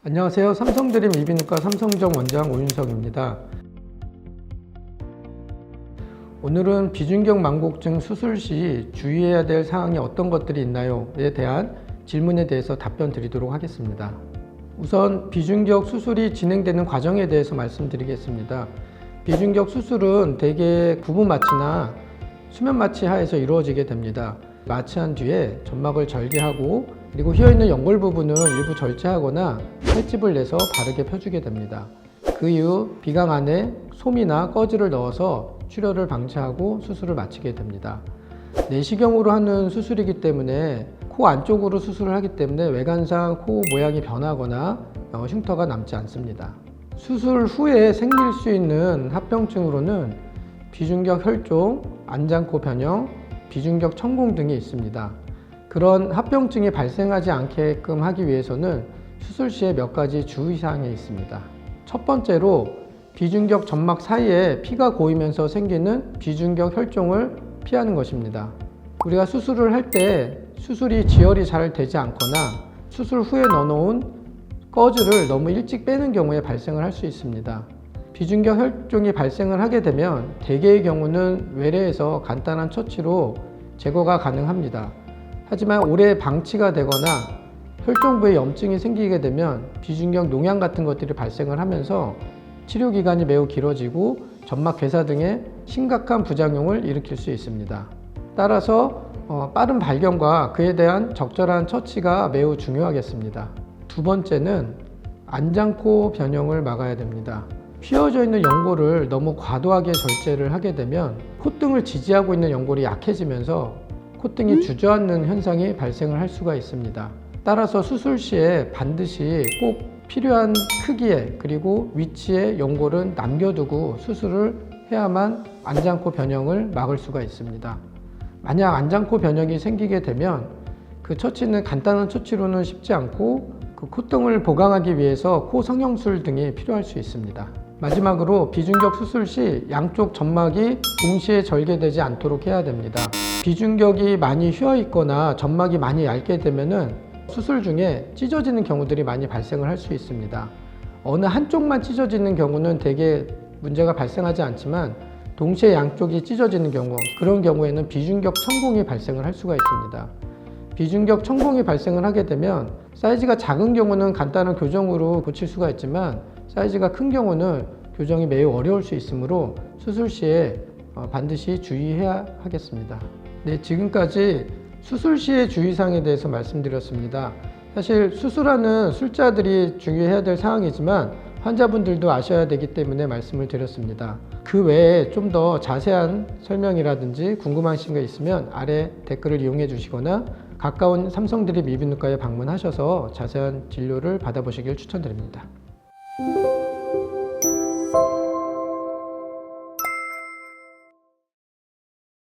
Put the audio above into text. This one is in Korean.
안녕하세요. 삼성드림 이비인후과 삼성정 원장 오윤석입니다. 오늘은 비중격 망곡증 수술 시 주의해야 될 사항이 어떤 것들이 있나요?에 대한 질문에 대해서 답변 드리도록 하겠습니다. 우선 비중격 수술이 진행되는 과정에 대해서 말씀드리겠습니다. 비중격 수술은 대개 구부 마취나 수면 마취 하에서 이루어지게 됩니다. 마취한 뒤에 점막을 절개하고 그리고 휘어있는 연골 부분은 일부 절제하거나 칼집을 내서 바르게 펴주게 됩니다. 그 이후 비강 안에 솜이나 꺼즈를 넣어서 출혈을 방치하고 수술을 마치게 됩니다. 내시경으로 하는 수술이기 때문에 코 안쪽으로 수술을 하기 때문에 외관상 코 모양이 변하거나 흉터가 남지 않습니다. 수술 후에 생길 수 있는 합병증으로는 비중격 혈종, 안장코 변형, 비중격 천공 등이 있습니다. 그런 합병증이 발생하지 않게끔 하기 위해서는 수술 시에 몇 가지 주의사항이 있습니다. 첫 번째로 비중격 점막 사이에 피가 고이면서 생기는 비중격 혈종을 피하는 것입니다. 우리가 수술을 할 때 수술이 지혈이 잘 되지 않거나 수술 후에 넣어놓은 꺼즈를 너무 일찍 빼는 경우에 발생을 할 수 있습니다. 비중격 혈종이 발생을 하게 되면 대개의 경우는 외래에서 간단한 처치로 제거가 가능합니다. 하지만 오래 방치가 되거나 혈종 부에 염증이 생기게 되면 비중격 농양 같은 것들이 발생을 하면서 치료 기간이 매우 길어지고 점막 괴사 등의 심각한 부작용을 일으킬 수 있습니다. 따라서 빠른 발견과 그에 대한 적절한 처치가 매우 중요하겠습니다. 두 번째는 안장코 변형을 막아야 됩니다. 휘어져 있는 연골을 너무 과도하게 절제를 하게 되면 콧등을 지지하고 있는 연골이 약해지면서 콧등이 주저앉는 현상이 발생을 할 수가 있습니다. 따라서 수술 시에 반드시 꼭 필요한 크기에 그리고 위치에 연골은 남겨두고 수술을 해야만 안장코 변형을 막을 수가 있습니다. 만약 안장코 변형이 생기게 되면 그 처치는 간단한 처치로는 쉽지 않고 그 콧등을 보강하기 위해서 코 성형술 등이 필요할 수 있습니다. 마지막으로 비중격 수술 시 양쪽 점막이 동시에 절개되지 않도록 해야 됩니다. 비중격이 많이 휘어 있거나 점막이 많이 얇게 되면은 수술 중에 찢어지는 경우들이 많이 발생을 할 수 있습니다. 어느 한쪽만 찢어지는 경우는 대개 문제가 발생하지 않지만 동시에 양쪽이 찢어지는 경우, 그런 경우에는 비중격 천공이 발생을 할 수가 있습니다. 비중격 천공이 발생을 하게 되면 사이즈가 작은 경우는 간단한 교정으로 고칠 수가 있지만 사이즈가 큰 경우는 교정이 매우 어려울 수 있으므로 수술 시에 반드시 주의해야 하겠습니다. 네, 지금까지 수술 시의 주의사항에 대해서 말씀드렸습니다. 사실 수술하는 술자들이 주의해야 될 사항이지만 환자분들도 아셔야 되기 때문에 말씀을 드렸습니다. 그 외에 좀 더 자세한 설명이라든지 궁금하신 거 있으면 아래 댓글을 이용해 주시거나 가까운 삼성드림 이비인후과에 방문하셔서 자세한 진료를 받아보시길 추천드립니다.